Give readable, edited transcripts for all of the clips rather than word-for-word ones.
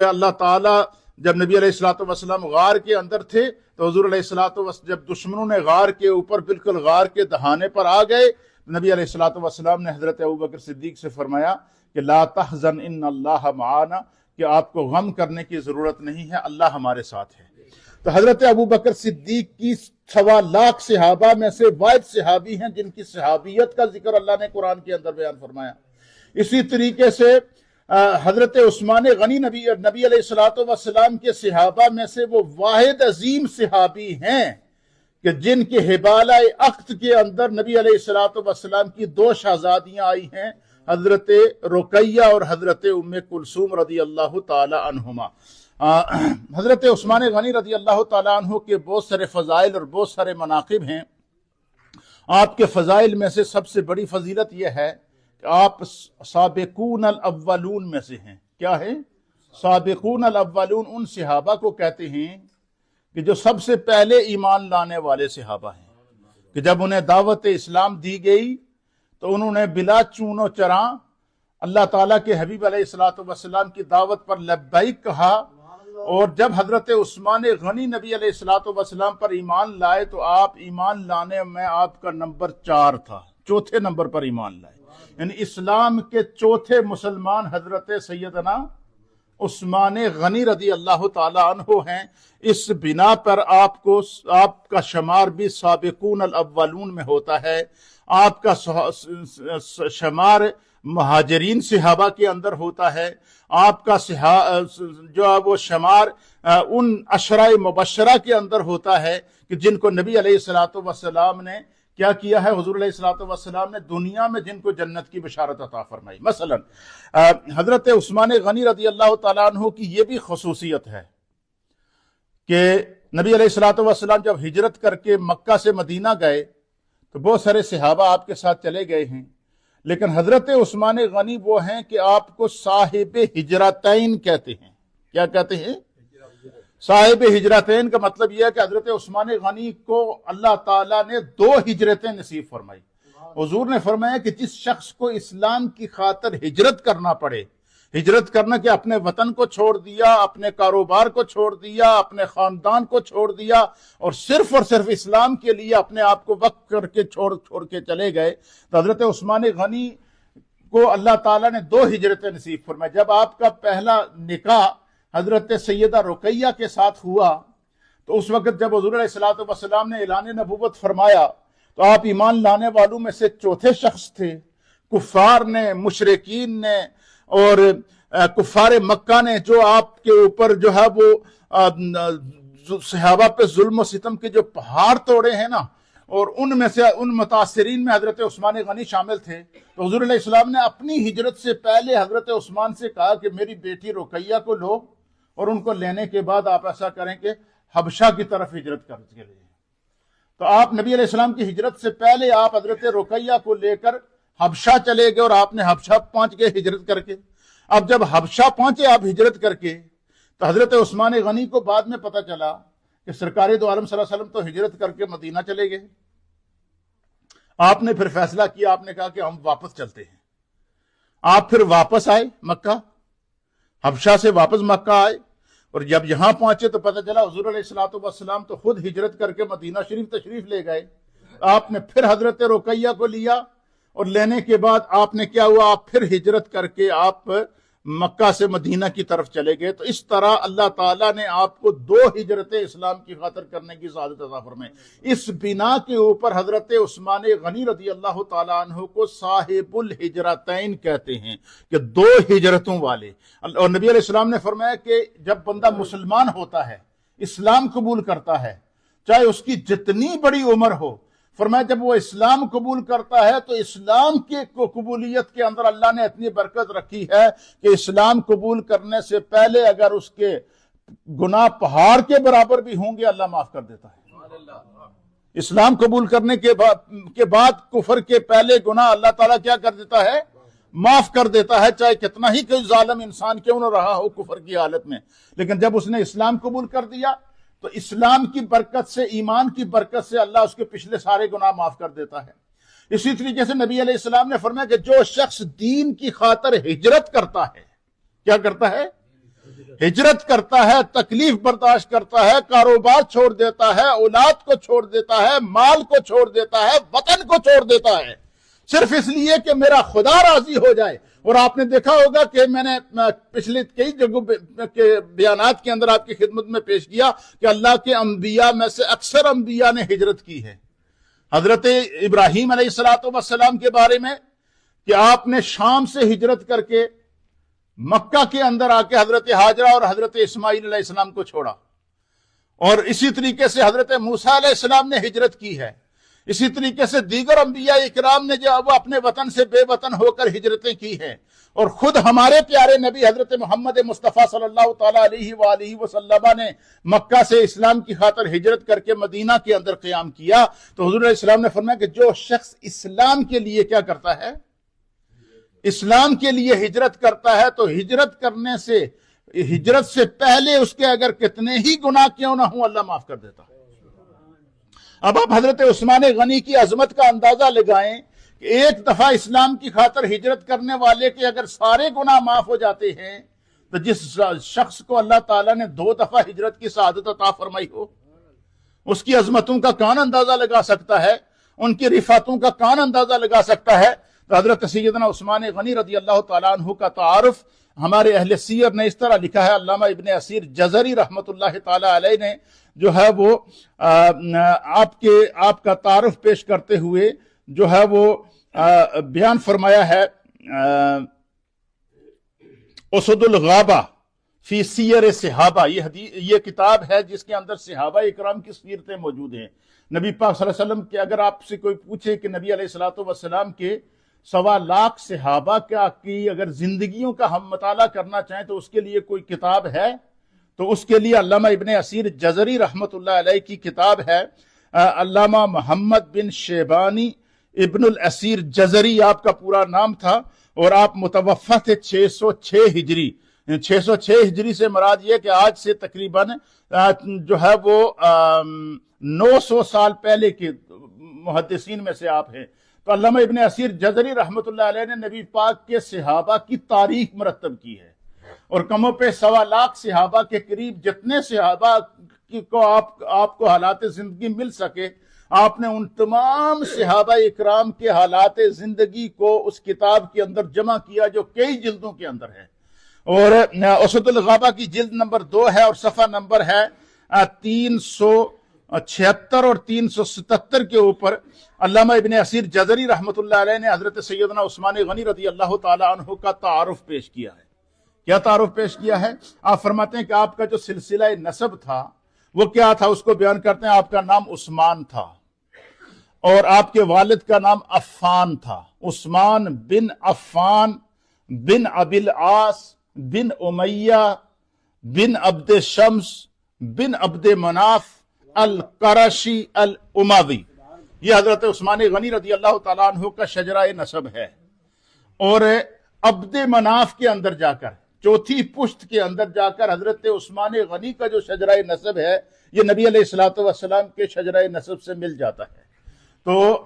اللہ تعالیٰ جب نبی علیہ الصلوۃ والسلام غار کے اندر تھے تو حضور علیہ الصلوۃ والسلام جب دشمنوں نے غار کے اوپر بالکل غار کے دہانے پر آ گئے، نبی علیہ الصلوۃ والسلام نے حضرت ابوبکر صدیق سے فرمایا کہ لا تحزن ان اللہ معانا، کہ آپ کو غم کرنے کی ضرورت نہیں ہے، اللہ ہمارے ساتھ ہے۔ تو حضرت ابوبکر صدیق کی 1.25 لاکھ صحابہ میں سے واحد صحابی ہیں جن کی صحابیت کا ذکر اللہ نے قرآن کے اندر بیان فرمایا۔ اسی طریقے سے حضرت عثمان غنی نبی علیہ الصلوۃ والسلام کے صحابہ میں سے وہ واحد عظیم صحابی ہیں کہ جن کے حبالہ عقد کے اندر نبی علیہ الصلوۃ والسلام کی 2 شہزادیاں آئی ہیں، حضرت رقیہ اور حضرت ام کلثوم رضی اللہ تعالی عنہما۔ حضرت عثمان غنی رضی اللہ تعالی عنہ کے بہت سارے فضائل اور بہت سارے مناقب ہیں۔ آپ کے فضائل میں سے سب سے بڑی فضیلت یہ ہے کہ آپ سابقون الاولون میں سے ہیں۔ کیا ہے؟ سابقون الاولون ان صحابہ کو کہتے ہیں کہ جو سب سے پہلے ایمان لانے والے صحابہ ہیں، کہ جب انہیں دعوت اسلام دی گئی تو انہوں نے بلا چون و چراں اللہ تعالیٰ کے حبیب علیہ الصلوۃ والسلام کی دعوت پر لبیک کہا، اور جب حضرت عثمان غنی نبی علیہ الصلوۃ والسلام پر ایمان لائے تو آپ ایمان لانے میں آپ کا نمبر 4 تھا، 4تھے نمبر پر ایمان لائے، یعنی اسلام کے 4تھے مسلمان حضرت سیدنا عثمان غنی رضی اللہ تعالی عنہ ہیں۔ اس بنا پر آپ کا شمار بھی سابقون الاولون میں ہوتا ہے، آپ کا شمار مہاجرین صحابہ کے اندر ہوتا ہے، آپ کا جو وہ شمار ان عشرہ مبشرہ کے اندر ہوتا ہے کہ جن کو نبی علیہ الصلوۃ والسلام نے کیا کیا ہے، حضور علیہ الصلوۃ والسلام نے دنیا میں جن کو جنت کی بشارت عطا فرمائی۔ مثلا حضرت عثمان غنی رضی اللہ تعالیٰ عنہ کی یہ بھی خصوصیت ہے کہ نبی علیہ الصلوۃ والسلام جب ہجرت کر کے مکہ سے مدینہ گئے تو بہت سارے صحابہ آپ کے ساتھ چلے گئے ہیں، لیکن حضرت عثمان غنی وہ ہیں کہ آپ کو صاحب ہجرتین کہتے ہیں۔ کیا کہتے ہیں؟ صاحب ہجرتین کا مطلب یہ ہے کہ حضرت عثمان غنی کو اللہ تعالیٰ نے 2 ہجرتیں نصیب فرمائی۔ حضور نے فرمایا کہ جس شخص کو اسلام کی خاطر ہجرت کرنا پڑے، ہجرت کرنا کہ اپنے وطن کو چھوڑ دیا، اپنے کاروبار کو چھوڑ دیا، اپنے خاندان کو چھوڑ دیا اور صرف اسلام کے لیے اپنے آپ کو وقف کر کے چھوڑ کے چلے گئے، تو حضرت عثمان غنی کو اللہ تعالیٰ نے 2 ہجرتیں نصیب فرمائی۔ جب آپ کا پہلا نکاح حضرت سیدہ رقیہ کے ساتھ ہوا تو اس وقت جب حضور علیہ الصلوۃ والسلام نے اعلان نبوت فرمایا تو آپ ایمان لانے والوں میں سے 4تھے شخص تھے۔ کفار نے، مشرکین نے اور کفار مکہ نے جو آپ کے اوپر جو ہے وہ صحابہ پہ ظلم و ستم کے جو پہاڑ توڑے ہیں نا، اور ان میں سے ان متاثرین میں حضرت عثمان غنی شامل تھے، تو حضور علیہ السلام نے اپنی ہجرت سے پہلے حضرت عثمان سے کہا کہ میری بیٹی رقیہ کو لو، اور ان کو لینے کے بعد آپ ایسا کریں کہ حبشہ کی طرف ہجرت کر کے لیں۔ تو آپ نبی علیہ السلام کی ہجرت سے پہلے آپ حضرت رقیہ کو لے کر حبشہ چلے گئے اور آپ نے حبشہ پہنچ گئے ہجرت کر کے۔ اب جب حبشہ پہنچے آپ ہجرت کر کے تو حضرت عثمان غنی کو بعد میں پتہ چلا کہ سرکار دو عالم صلی اللہ علیہ وسلم تو ہجرت کر کے مدینہ چلے گئے۔ آپ نے پھر فیصلہ کیا، آپ نے کہا کہ ہم واپس چلتے ہیں۔ آپ پھر واپس آئے مکہ، حبشہ سے واپس مکہ آئے، اور جب یہاں پہنچے تو پتہ چلا حضور علیہ الصلوۃ والسلام تو خود ہجرت کر کے مدینہ شریف تشریف لے گئے۔ آپ نے پھر حضرت رقیہ کو لیا، اور لینے کے بعد آپ نے کیا ہوا، آپ پھر ہجرت کر کے آپ مکہ سے مدینہ کی طرف چلے گئے۔ تو اس طرح اللہ تعالیٰ نے آپ کو 2 ہجرتیں اسلام کی خاطر کرنے کی سعادت عطا فرمائی۔ اس بنا کے اوپر حضرت عثمان غنی رضی اللہ تعالیٰ عنہ کو صاحب الہجرتین کہتے ہیں کہ 2 ہجرتوں والے۔ اور نبی علیہ السلام نے فرمایا کہ جب بندہ مسلمان ہوتا ہے، اسلام قبول کرتا ہے، چاہے اس کی جتنی بڑی عمر ہو، فرمایا جب وہ اسلام قبول کرتا ہے تو اسلام کی قبولیت کے اندر اللہ نے اتنی برکت رکھی ہے کہ اسلام قبول کرنے سے پہلے اگر اس کے گناہ پہاڑ کے برابر بھی ہوں گے اللہ معاف کر دیتا ہے۔ اسلام قبول کرنے کے بعد کفر کے پہلے گناہ اللہ تعالیٰ کیا کر دیتا ہے؟ معاف کر دیتا ہے، چاہے کتنا ہی کوئی ظالم انسان کیوں نہ رہا ہو کفر کی حالت میں۔ لیکن جب اس نے اسلام قبول کر دیا تو اسلام کی برکت سے، ایمان کی برکت سے اللہ اس کے پچھلے سارے گناہ معاف کر دیتا ہے۔ اسی طریقے سے نبی علیہ السلام نے فرمایا کہ جو شخص دین کی خاطر ہجرت کرتا ہے، کیا کرتا ہے؟ ہجرت کرتا ہے، تکلیف برداشت کرتا ہے، کاروبار چھوڑ دیتا ہے، اولاد کو چھوڑ دیتا ہے، مال کو چھوڑ دیتا ہے، وطن کو چھوڑ دیتا ہے، صرف اس لیے کہ میرا خدا راضی ہو جائے۔ اور آپ نے دیکھا ہوگا کہ میں نے پچھلے کئی جگہوں کے بیانات کے اندر آپ کی خدمت میں پیش کیا کہ اللہ کے انبیاء میں سے اکثر انبیاء نے ہجرت کی ہے۔ حضرت ابراہیم علیہ السلام کے بارے میں کہ آپ نے شام سے ہجرت کر کے مکہ کے اندر آ کے حضرت ہاجرہ اور حضرت اسماعیل علیہ السلام کو چھوڑا، اور اسی طریقے سے حضرت موسیٰ علیہ السلام نے ہجرت کی ہے۔ اسی طریقے سے دیگر انبیاء اکرام نے جو وہ اپنے وطن سے بے وطن ہو کر ہجرتیں کی ہیں، اور خود ہمارے پیارے نبی حضرت محمد مصطفیٰ صلی اللہ تعالیٰ علیہ وآلہ وسلم نے مکہ سے اسلام کی خاطر ہجرت کر کے مدینہ کے اندر قیام کیا۔ تو حضور علیہ السلام نے فرمایا کہ جو شخص اسلام کے لیے کیا کرتا ہے، اسلام کے لیے ہجرت کرتا ہے، تو ہجرت کرنے سے، ہجرت سے پہلے اس کے اگر کتنے ہی گناہ کیوں نہ ہوں اللہ معاف کر دیتا ہے۔ اب آپ حضرت عثمان غنی کی عظمت کا اندازہ لگائیں کہ ایک دفعہ اسلام کی خاطر ہجرت کرنے والے کے اگر سارے گناہ معاف ہو جاتے ہیں، تو جس شخص کو اللہ تعالیٰ نے 2 دفعہ ہجرت کی سعادت عطا فرمائی ہو، اس کی عظمتوں کا کون اندازہ لگا سکتا ہے، ان کی رفعتوں کا کون اندازہ لگا سکتا ہے۔ تو حضرت سیدنا عثمان غنی رضی اللہ تعالیٰ عنہ کا تعارف ہمارے اہل سیر نے اس طرح لکھا ہے، علامہ ابن اسیر جزری رحمت اللہ تعالیٰ علیہ نے جو ہے وہ آپ کا تعارف پیش کرتے ہوئے جو ہے وہ بیان فرمایا ہے، اسد الغابہ فی سیر صحابہ، یہ کتاب ہے جس کے اندر صحابہ اکرام کی سیرتیں موجود ہیں۔ نبی پاک صلی اللہ علیہ وسلم کے اگر آپ سے کوئی پوچھے کہ نبی علیہ السلام کے 1.25 لاکھ صحابہ کی اگر زندگیوں کا ہم مطالعہ کرنا چاہیں تو اس کے لیے کوئی کتاب ہے، تو اس کے لیے علامہ ابن اسیر جزری رحمت اللہ علیہ کی کتاب ہے۔ علامہ محمد بن شیبانی ابن الاسیر جزری آپ کا پورا نام تھا، اور آپ متوفہ تھے 606 ہجری۔ 606 ہجری سے مراد یہ کہ آج سے تقریباً جو ہے وہ 900 سال پہلے کے محدثین میں سے آپ ہیں۔ تو علامہ ابن اسیر جزری رحمت اللہ علیہ نے نبی پاک کے صحابہ کی تاریخ مرتب کی ہے، اور کم و بیش 1.25 لاکھ صحابہ کے قریب جتنے صحابہ کو آپ کو حالات زندگی مل سکے، آپ نے ان تمام صحابہ اکرام کے حالات زندگی کو اس کتاب کے اندر جمع کیا جو کئی جلدوں کے اندر ہے۔ اور اسد الغابہ کی جلد نمبر 2 ہے، اور صفحہ نمبر ہے 376 اور 377 کے اوپر علامہ ابن اسیر جزری رحمت اللہ علیہ نے حضرت سیدنا عثمان غنی رضی اللہ تعالیٰ عنہ کا تعارف پیش کیا ہے۔ کیا تعارف پیش کیا ہے؟ آپ فرماتے ہیں کہ آپ کا جو سلسلہ نسب تھا وہ کیا تھا، اس کو بیان کرتے ہیں۔ آپ کا نام عثمان تھا، اور آپ کے والد کا نام عفان تھا، عثمان بن عفان بن ابی العاص بن امیہ بن عبد شمس بن عبد مناف القرشی الاموی۔ یہ حضرت عثمان غنی رضی اللہ تعالیٰ عنہ کا شجرہ نسب ہے، اور عبد مناف کے اندر جا کر، چوتھی پشت کے اندر جا کر حضرت عثمان غنی کا جو شجرہ نسب ہے یہ نبی علیہ السلام کے شجرہ نسب سے مل جاتا ہے۔ تو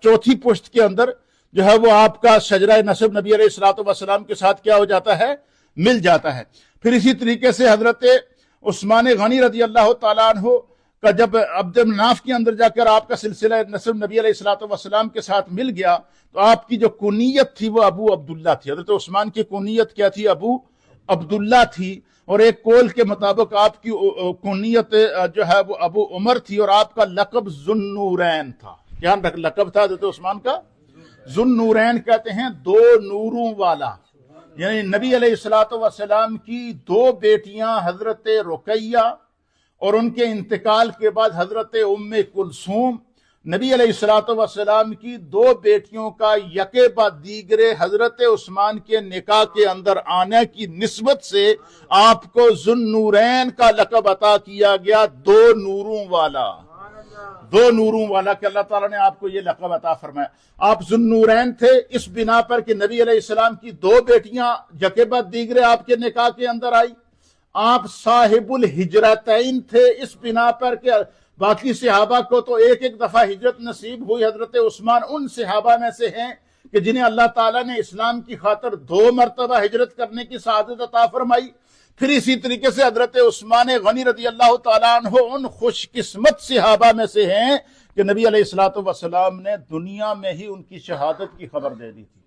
چوتھی پشت کے اندر جو ہے وہ آپ کا شجرہ نسب نبی علیہ السلام کے ساتھ کیا ہو جاتا ہے، مل جاتا ہے۔ پھر اسی طریقے سے حضرت عثمان غنی رضی اللہ تعالیٰ عنہ کا جب عبد مناف کے اندر جا کر آپ کا سلسلہ نسب نبی علیہ السلام کے ساتھ مل گیا، تو آپ کی جو کنیت تھی وہ ابو عبداللہ تھی۔ حضرت عثمان کی کنیت کیا تھی؟ ابو عبداللہ تھی، اور ایک قول کے مطابق آپ کی کنیت جو ہے وہ ابو عمر تھی، اور آپ کا لقب ذوالنورین تھا۔ کیا لقب تھا حضرت عثمان کا؟ ذوالنورین کہتے ہیں 2 نوروں والا، یعنی نبی علیہ السلام کی 2 بیٹیاں حضرت رقیہ اور ان کے انتقال کے بعد حضرت ام کلثوم، نبی علیہ السلام کی 2 بیٹیوں کا یکے بعد دیگرے حضرت عثمان کے نکاح کے اندر آنے کی نسبت سے آپ کو ذوالنورین کا لقب عطا کیا گیا، 2 نوروں والا، 2 نوروں والا، کہ اللہ تعالیٰ نے آپ کو یہ لقب عطا فرمایا۔ آپ ذوالنورین تھے اس بنا پر کہ نبی علیہ السلام کی 2 بیٹیاں یکے بعد دیگرے آپ کے نکاح کے اندر آئی۔ آپ صاحب الہجرتین تھے اس بنا پر کہ باقی صحابہ کو تو ایک دفعہ ہجرت نصیب ہوئی، حضرت عثمان ان صحابہ میں سے ہیں کہ جنہیں اللہ تعالیٰ نے اسلام کی خاطر 2 مرتبہ ہجرت کرنے کی سعادت عطا فرمائی۔ پھر اسی طریقے سے حضرت عثمان غنی رضی اللہ تعالیٰ عنہ ان خوش قسمت صحابہ میں سے ہیں کہ نبی علیہ الصلوۃ والسلام نے دنیا میں ہی ان کی شہادت کی خبر دے دی تھی۔